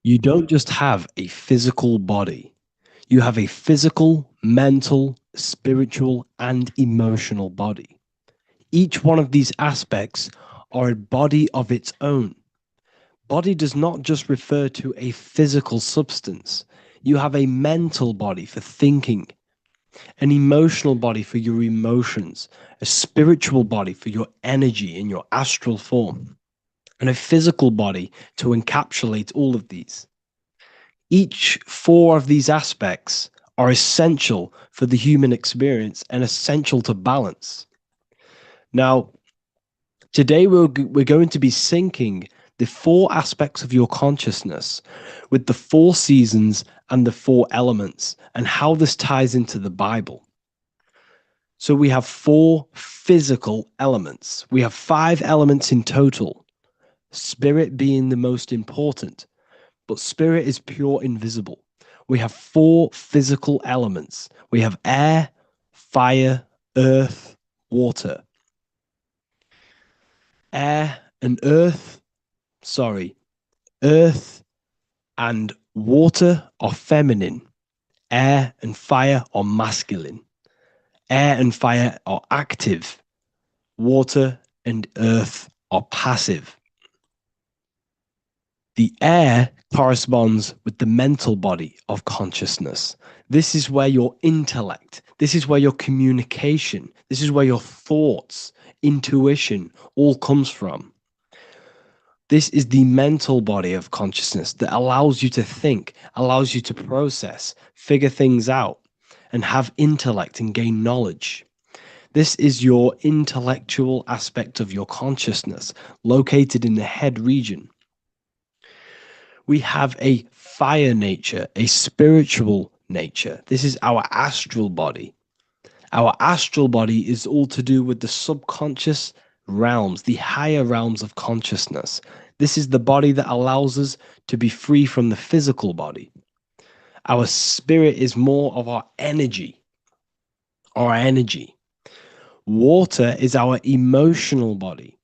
You don't just have a physical body. You have a physical, mental, spiritual, and emotional body. Each one of these aspects are a body of its own. Body does not just refer to a physical substance. You have a mental body for thinking, an emotional body for your emotions, a spiritual body for your energy in your astral form, and a physical body to encapsulate all of these. Each four of these aspects are essential for the human experience and essential to balance. Now, today we're going to be syncing the four aspects of your consciousness with the four seasons and the four elements and how this ties into the Bible. So we have four physical elements. We have five elements in total, spirit being the most important, but spirit is pure invisible. We have four physical elements. We have air, fire, earth, water. Air and earth, earth and water are feminine. Air and fire are masculine. Air and fire are active. Water and earth are passive. The air corresponds with the mental body of consciousness. This is where your intellect, this is where your communication, this is where your thoughts, intuition all comes from. This is the mental body of consciousness that allows you to think, allows you to process, figure things out, and have intellect and gain knowledge. This is your intellectual aspect of your consciousness, located in the head region. We have a fire nature, a spiritual nature. This is our astral body. Our astral body is all to do with the subconscious realms, the higher realms of consciousness. This is the body that allows us to be free from the physical body. Our spirit is more of our energy. Water is our emotional body.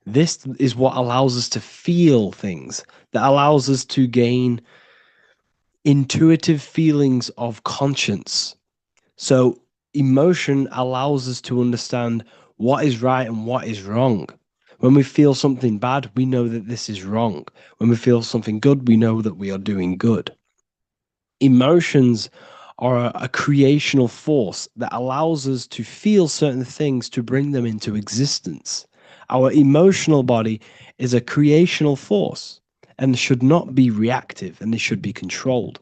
This is what allows us to feel things, that allows us to gain intuitive feelings of conscience. So emotion allows us to understand what is right and what is wrong. When we feel something bad, we know that this is wrong. When we feel something good, we know that we are doing good. Emotions are a creational force that allows us to feel certain things to bring them into existence. Our emotional body is a creational force and should not be reactive, and they should be controlled.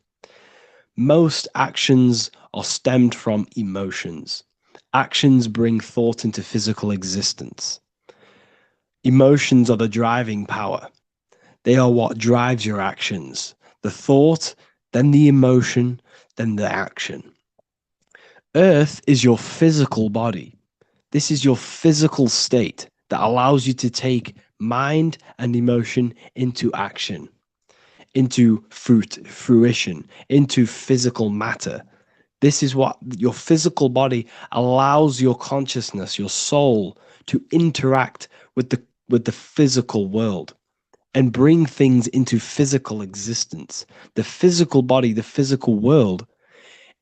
Most actions are stemmed from emotions. Actions bring thought into physical existence. Emotions are the driving power. They are what drives your actions. The thought, then the emotion, then the action. Earth is your physical body. This is your physical state that allows you to take mind and emotion into action, into fruition, into physical matter. This is what your physical body allows your consciousness, your soul, to interact with the physical world and bring things into physical existence. The physical body, the physical world,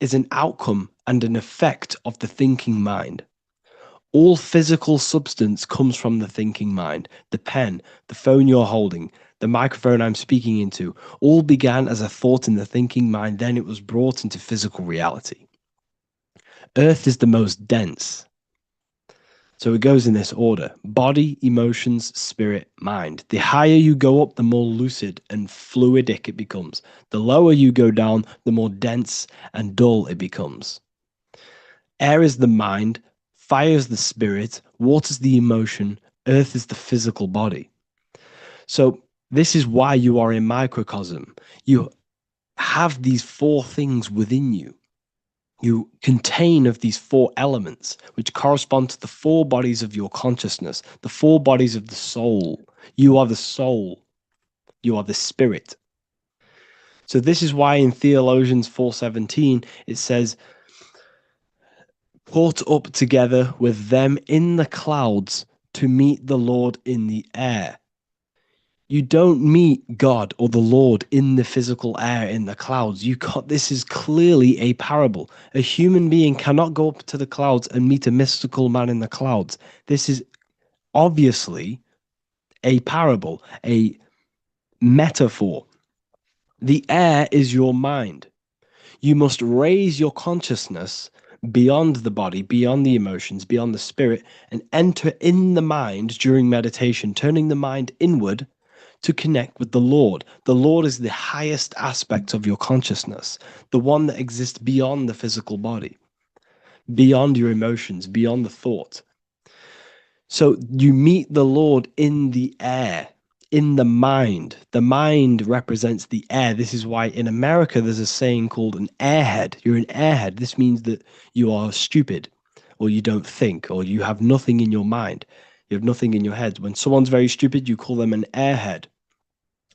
is an outcome and an effect of the thinking mind. All physical substance comes from the thinking mind. The pen, the phone you're holding, the microphone I'm speaking into, all began as a thought in the thinking mind, then it was brought into physical reality. Earth is the most dense. So it goes in this order: body, emotions, spirit, mind. The higher you go up, the more lucid and fluidic it becomes. The lower you go down, the more dense and dull it becomes. Air is the mind, fire is the spirit, water is the emotion, earth is the physical body. So this is why you are a microcosm. You have these four things within you. You contain of these four elements, which correspond to the four bodies of your consciousness, the four bodies of the soul. You are the soul. You are the spirit. So this is why in Theologians 4:17 it says, "Caught up together with them in the clouds to meet the Lord in the air." You don't meet God or the Lord in the physical air, in the clouds. This is clearly a parable. A human being cannot go up to the clouds and meet a mystical man in the clouds. This is obviously a parable, a metaphor. The air is your mind. You must raise your consciousness beyond the body, beyond the emotions, beyond the spirit, and enter in the mind during meditation, turning the mind inward to connect with the Lord. The Lord is the highest aspect of your consciousness, the one that exists beyond the physical body, beyond your emotions, beyond the thought. So you meet the Lord in the air, in the mind. The mind represents the air. This is why in America there's a saying called an airhead. You're an airhead. This means that you are stupid, or you don't think, or you have nothing in your mind. You have nothing in your head. When someone's very stupid, you call them an airhead,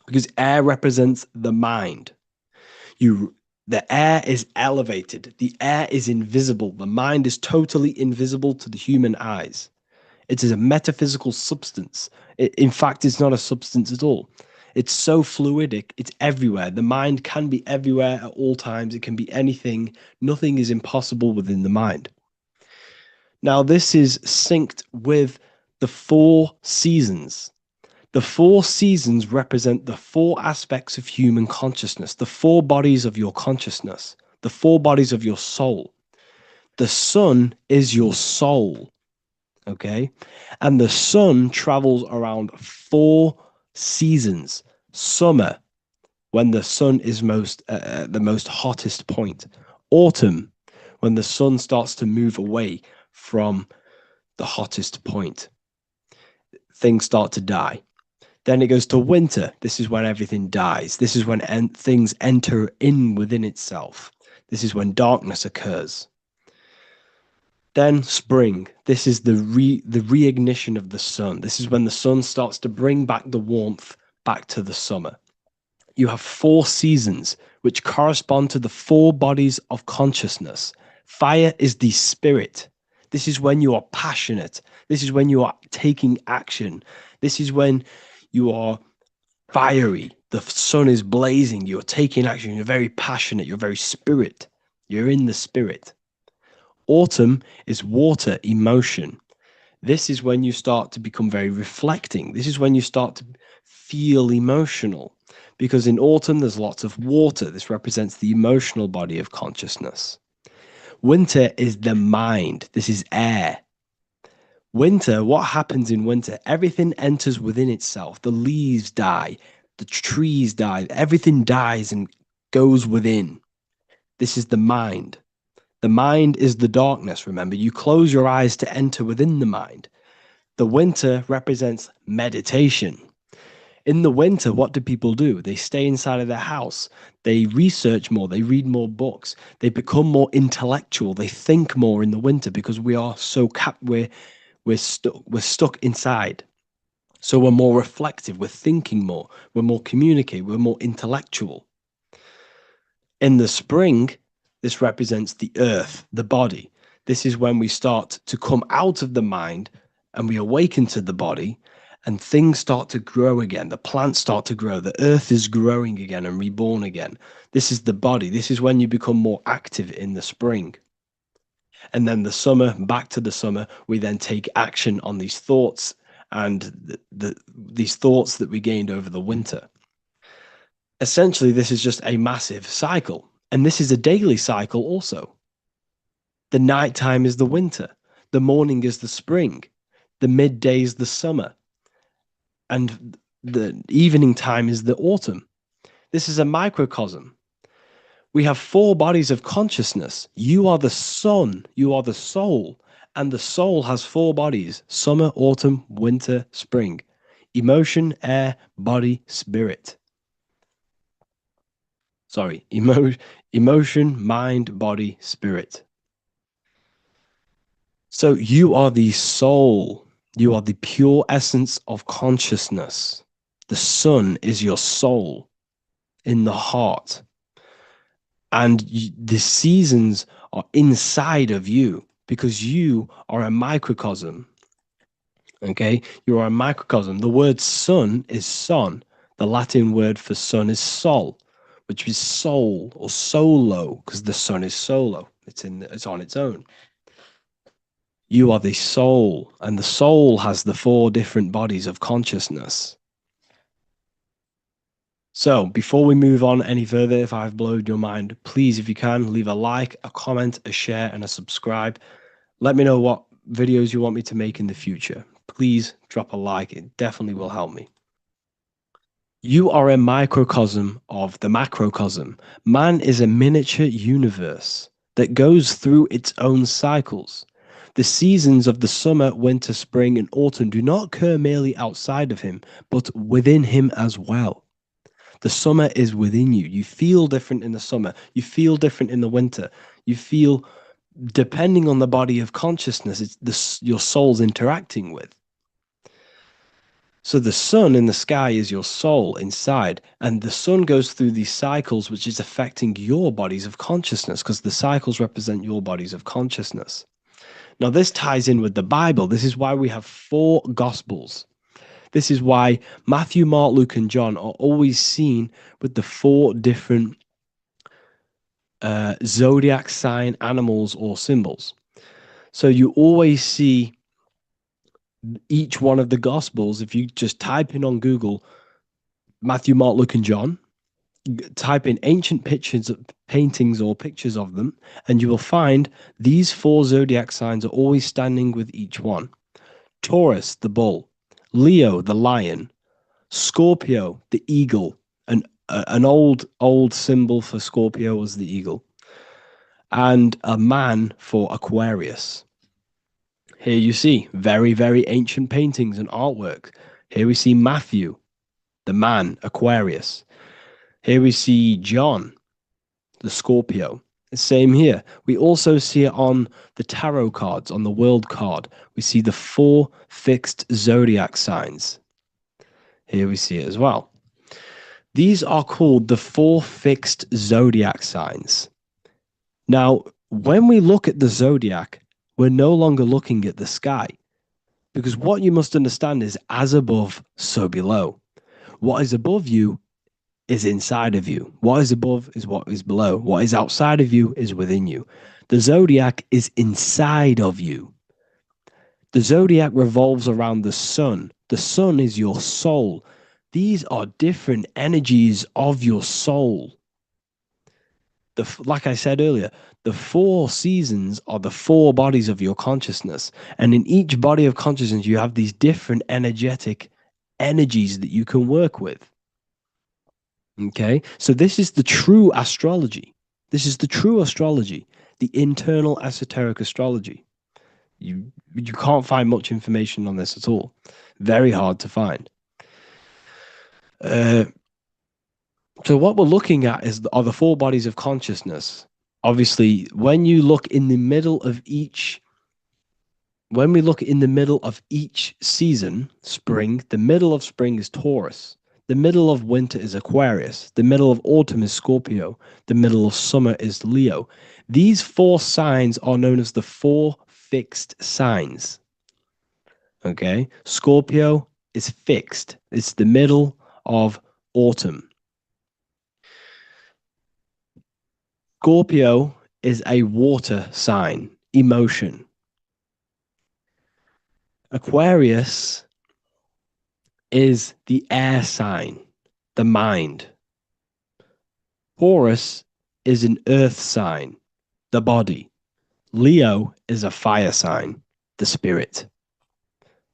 because air represents the mind. The air is elevated. The air is invisible. The mind is totally invisible to the human eyes. It is a metaphysical substance. In fact, it's not a substance at all. It's so fluidic. It's everywhere. The mind can be everywhere at all times. It can be anything. Nothing is impossible within the mind. Now, this is synced with the 4 seasons. The 4 seasons represent the 4 aspects of human consciousness, the 4 bodies of your consciousness, the 4 bodies of your soul. The sun is your soul. Okay. And the sun travels around 4 seasons. Summer, when the sun is the most hottest point. Autumn, when the sun starts to move away from the hottest point. Things start to die. Then it goes to winter. This is when everything dies. This is when things enter in within itself. This is when darkness occurs. Then spring. This is the reignition of the sun. This is when the sun starts to bring back the warmth back to the summer. You have 4 seasons, which correspond to the 4 bodies of consciousness. Fire is the spirit. This is when you are passionate. This is when you are taking action. This is when you are fiery. The sun is blazing. You're taking action. You're very passionate. You're very spirit. You're in the spirit. Autumn is water, emotion. This is when you start to become very reflecting. This is when you start to feel emotional, because in autumn there's lots of water. This represents the emotional body of consciousness. Winter is the mind. This is air. Winter, what happens in winter? Everything enters within itself. The leaves die, the trees die, everything dies and goes within. This is the mind. The mind is the darkness, remember. You close your eyes to enter within the mind. The winter represents meditation. In the winter, what do people do? They stay inside of their house. They research more. They read more books. They become more intellectual. They think more in the winter because we are so we're stuck inside. So we're more reflective. We're thinking more. We're more communicative. We're more intellectual. In the spring, this represents the earth, the body. This is when we start to come out of the mind and we awaken to the body, and things start to grow again. The plants start to grow. The earth is growing again and reborn again. This is the body. This is when you become more active in the spring. And then the summer, back to the summer, we then take action on these thoughts and these thoughts that we gained over the winter. Essentially, this is just a massive cycle. And this is a daily cycle also. The nighttime is the winter. The morning is the spring. The midday is the summer. And the evening time is the autumn. This is a microcosm. We have 4 bodies of consciousness. You are the sun. You are the soul. And the soul has 4 bodies: summer, autumn, winter, spring. Emotion, air, body, spirit. Sorry, emotion, mind, body, spirit. So you are the soul. You are the pure essence of consciousness. The sun is your soul in the heart. And the seasons are inside of you because you are a microcosm. Okay? You are a microcosm. The word sun is son. The Latin word for sun is sol, which is soul or solo, because the sun is solo. It's on its own. You are the soul, and the soul has the 4 different bodies of consciousness. So before we move on any further, if I've blown your mind, please, if you can, leave a like, a comment, a share, and a subscribe. Let me know what videos you want me to make in the future. Please drop a like. It definitely will help me. You are a microcosm of the macrocosm. Man is a miniature universe that goes through its own cycles. The seasons of the summer, winter, spring, and autumn do not occur merely outside of him, but within him as well. The summer is within you. You feel different in the summer. You feel different in the winter. You feel, depending on the body of consciousness, your soul's interacting with. So the sun in the sky is your soul inside, and the sun goes through these cycles, which is affecting your bodies of consciousness, because the cycles represent your bodies of consciousness. Now, this ties in with the Bible. This is why we have 4 Gospels. This is why Matthew, Mark, Luke, and John are always seen with the 4 different zodiac sign animals or symbols. So you always see each one of the Gospels. If you just type in on Google Matthew, Mark, Luke, and John, type in ancient pictures, paintings or pictures of them, and you will find these 4 zodiac signs are always standing with each one. Taurus, the bull; Leo, the lion; Scorpio, the eagle. An old symbol for Scorpio was the eagle. And a man for Aquarius. Here you see very, very ancient paintings and artwork. Here we see Matthew, the man, Aquarius. Here we see John, the Scorpio. Same here. We also see it on the tarot cards, on the world card. We see the 4 fixed zodiac signs. Here we see it as well. These are called the 4 fixed zodiac signs. Now, when we look at the zodiac, we're no longer looking at the sky, because what you must understand is as above, so below. What is above you is inside of you. What is above is what is below. What is outside of you is within you. The zodiac is inside of you. The zodiac revolves around the sun. The sun is your soul. These are different energies of your soul. Like I said earlier, the 4 seasons are the 4 bodies of your consciousness. And in each body of consciousness, you have these different energetic energies that you can work with. Okay, so this is the true astrology. This is the true astrology, the internal esoteric astrology. You can't find much information on this at all. Very hard to find. So what we're looking at are the 4 bodies of consciousness. Obviously, when we look in the middle of each season, spring, the middle of spring is Taurus. The middle of winter is Aquarius. The middle of autumn is Scorpio. The middle of summer is Leo. These 4 signs are known as the 4 fixed signs. Okay? Scorpio is fixed. It's the middle of autumn. Scorpio is a water sign, emotion. Aquarius is the air sign, the mind. Taurus is an earth sign, the body. Leo is a fire sign, the spirit.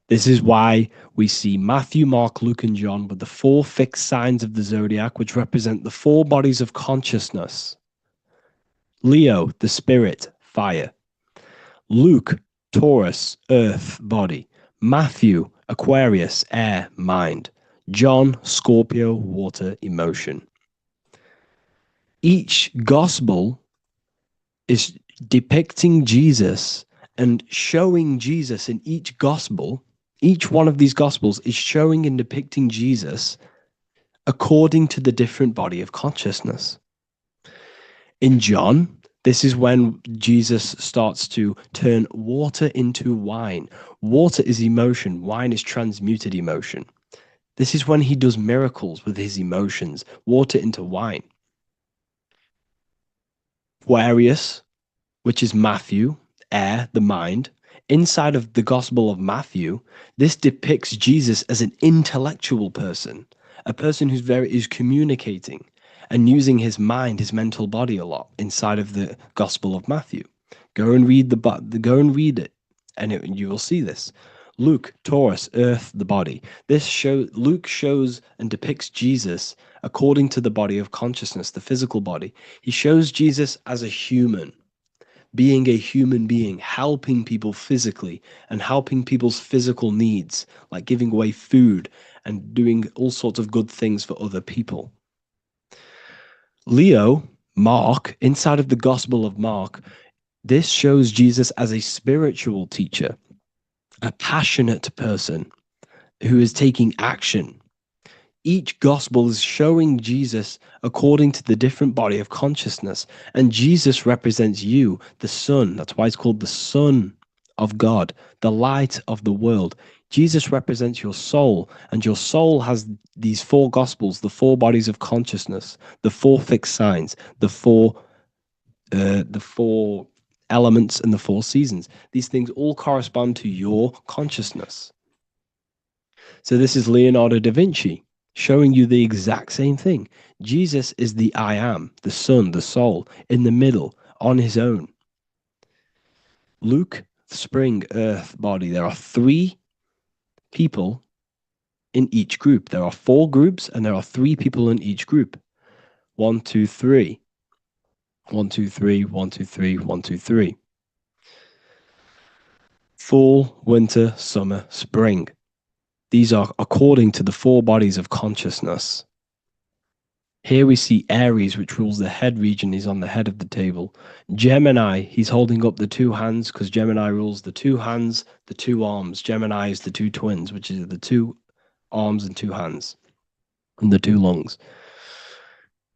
This is why we see Matthew, Mark, Luke, and John with the 4 fixed signs of the zodiac, which represent the 4 bodies of consciousness. Leo, the spirit, fire. Luke, Taurus, earth, body. Matthew, Aquarius, air, mind. John, Scorpio, water, emotion. Each gospel is depicting Jesus and showing Jesus in each gospel. Each one of these gospels is showing and depicting Jesus according to the different body of consciousness. In John, this is when Jesus starts to turn water into wine. Water is emotion. Wine is transmuted emotion. This is when he does miracles with his emotions, water into wine. Aquarius, which is Matthew, air, the mind. Inside of the Gospel of Matthew, this depicts Jesus as an intellectual person, a person who's communicating and using his mind, his mental body a lot inside of the Gospel of Matthew. Go and read go and read it, and you will see this. Luke, Taurus, earth, the body. Luke shows and depicts Jesus according to the body of consciousness, the physical body. He shows Jesus as a human, being a human being, helping people physically and helping people's physical needs, like giving away food and doing all sorts of good things for other people. Leo, Mark, inside of the Gospel of Mark, this shows Jesus as a spiritual teacher, a passionate person who is taking action. Each gospel is showing Jesus according to the different body of consciousness. And Jesus represents you, the Son. That's why it's called the Son of God, the light of the world. Jesus represents your soul, and your soul has these four gospels, the four bodies of consciousness, the four fixed signs, the four elements, and the four seasons. These things all correspond to your consciousness. So this is Leonardo da Vinci showing you the exact same thing. Jesus is the I am, the Son, the soul, in the middle, on his own. Luke, spring, earth, body. There are 3 people in each group. There are 4 groups, and there are 3 people in each group. 1, 2, 3. 1, 2, 3, 1, 2, 3, 1, 2, 3. Fall, winter, summer, spring. These are according to the 4 bodies of consciousness. Here we see Aries, which rules the head region. He's on the head of the table. Gemini, he's holding up the 2 hands because Gemini rules the 2 hands, the 2 arms. Gemini is the 2 twins, which is the 2 arms and 2 hands, and the 2 lungs.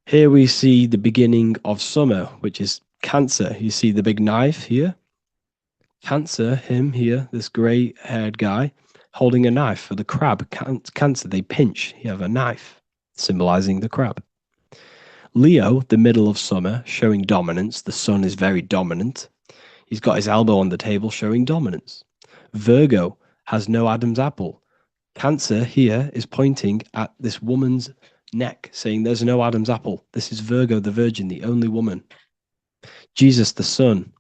Here we see the beginning of summer, which is Cancer. You see the big knife here. Cancer, him here, this gray-haired guy, holding a knife for the crab. Cancer, they pinch. You have a knife, symbolizing the crab. Leo, the middle of summer, showing dominance. The sun is very dominant. He's got his elbow on the table, showing dominance. Virgo has no Adam's apple. Cancer here is pointing at this woman's neck, saying there's no Adam's apple. This is Virgo, the virgin, the only woman. Jesus, the sun.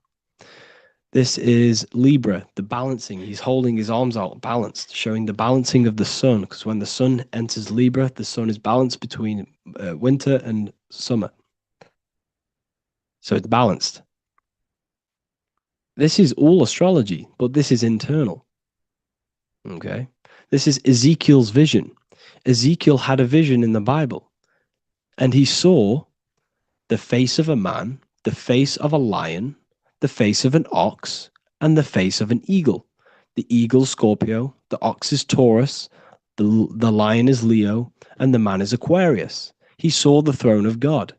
This is Libra, the balancing. He's holding his arms out balanced, showing the balancing of the sun, because when the sun enters Libra, the sun is balanced between winter and summer. So it's balanced. This is all astrology, but this is internal. Okay. This is Ezekiel's vision. Ezekiel had a vision in the Bible, and he saw the face of a man, the face of a lion, the face of an ox, and the face of an eagle. The eagle, Scorpio, the ox is Taurus, the lion is Leo, and the man is Aquarius. He saw the throne of God,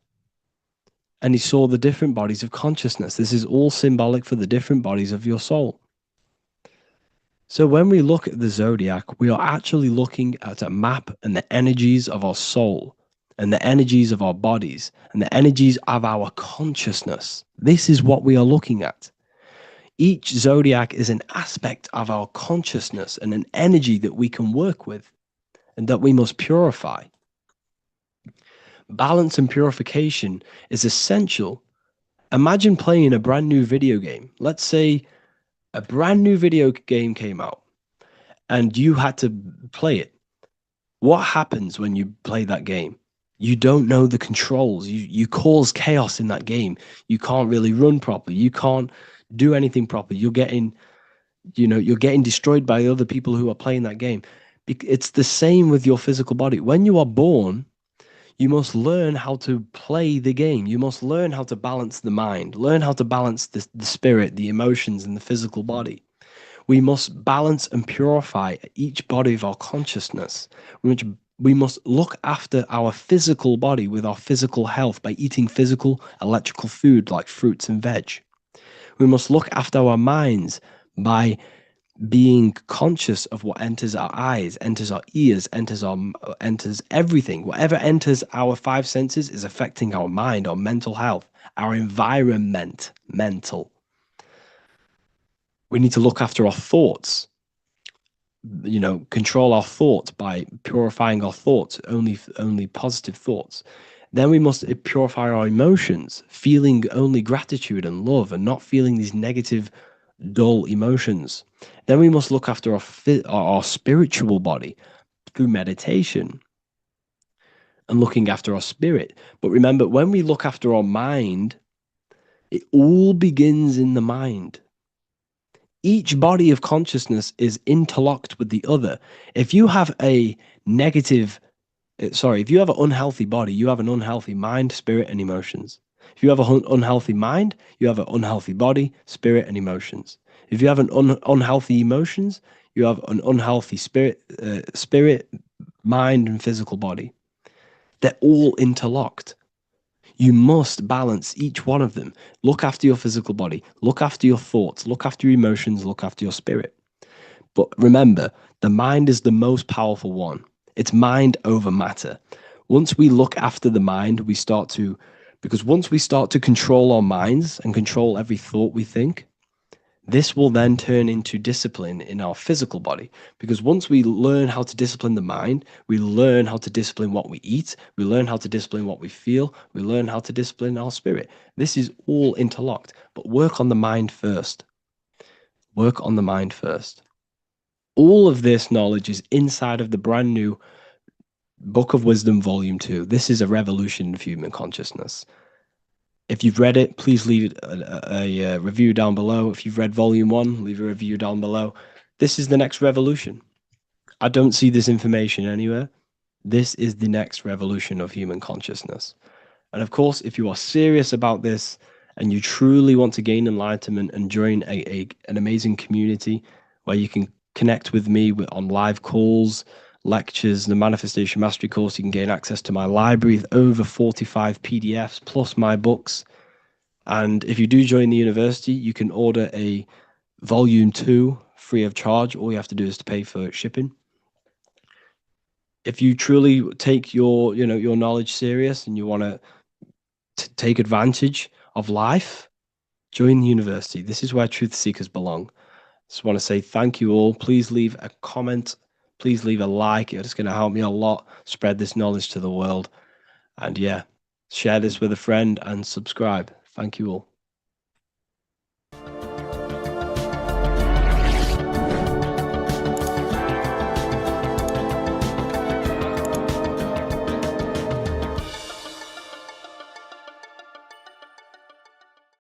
and he saw the different bodies of consciousness. This is all symbolic for the different bodies of your soul. So when we look at the zodiac, we are actually looking at a map and the energies of our soul, and the energies of our bodies, and the energies of our consciousness. This is what we are looking at. Each zodiac is an aspect of our consciousness and an energy that we can work with and that we must purify. Balance and purification is essential. Imagine playing a brand new video game. Let's say a brand new video game came out and you had to play it. What happens when you play that game? You don't know the controls. You cause chaos in that game. You can't really run properly. You can't do anything properly. You're getting destroyed by other people who are playing that game. It's the same with your physical body. When you are born, you must learn how to play the game. You must learn how to balance the mind, learn how to balance the spirit, the emotions, and the physical body. We must balance and purify each body of our consciousness. We must look after our physical body with our physical health by eating physical, electrical food like fruits and veg. We must look after our minds by being conscious of what enters our eyes, enters our ears, enters everything. Whatever enters our five senses is affecting our mind, our mental health, our environment, mental. We need to look after our thoughts, control our thoughts by purifying our thoughts, only positive thoughts. Then we must purify our emotions, feeling only gratitude and love and not feeling these negative, dull emotions. Then we must look after our spiritual body through meditation and looking after our spirit. But remember, when we look after our mind, it all begins in the mind. Each body of consciousness is interlocked with the other. If you have a negative, if you have an unhealthy body, you have an unhealthy mind, spirit, and emotions. If you have an unhealthy mind, you have an unhealthy body, spirit, and emotions. If you have an unhealthy emotions, you have an unhealthy spirit, mind, and physical body. They're all interlocked. You must balance each one of them. Look after your physical body, look after your thoughts, look after your emotions, look after your spirit. But remember, the mind is the most powerful one. It's mind over matter. Once we look after the mind, because once we start to control our minds and control every thought we think, this will then turn into discipline in our physical body. Because once we learn how to discipline the mind, we learn how to discipline what we eat, we learn how to discipline what we feel, we learn how to discipline our spirit. This is all interlocked, but work on the mind first. Work on the mind first. All of this knowledge is inside of the brand new Book of Wisdom, Volume 2. This is a revolution of human consciousness. If you've read it, please leave a review down below. If you've read Volume 1, leave a review down below. This is the next revolution. I don't see this information anywhere. This is the next revolution of human consciousness. And of course, if you are serious about this and you truly want to gain enlightenment and join an amazing community where you can connect with me on live calls, lectures, the Manifestation Mastery course, you can gain access to my library of over 45 PDFs plus my books. And if you do join the university, you can order a volume 2 free of charge. All you have to do is to pay for shipping. If you truly take your knowledge serious and you want to take advantage of life, join the university. This is where truth seekers belong. Just want to say thank you all. Please leave a comment. Please leave a like. It's going to help me a lot spread this knowledge to the world. And yeah, share this with a friend and subscribe. Thank you all.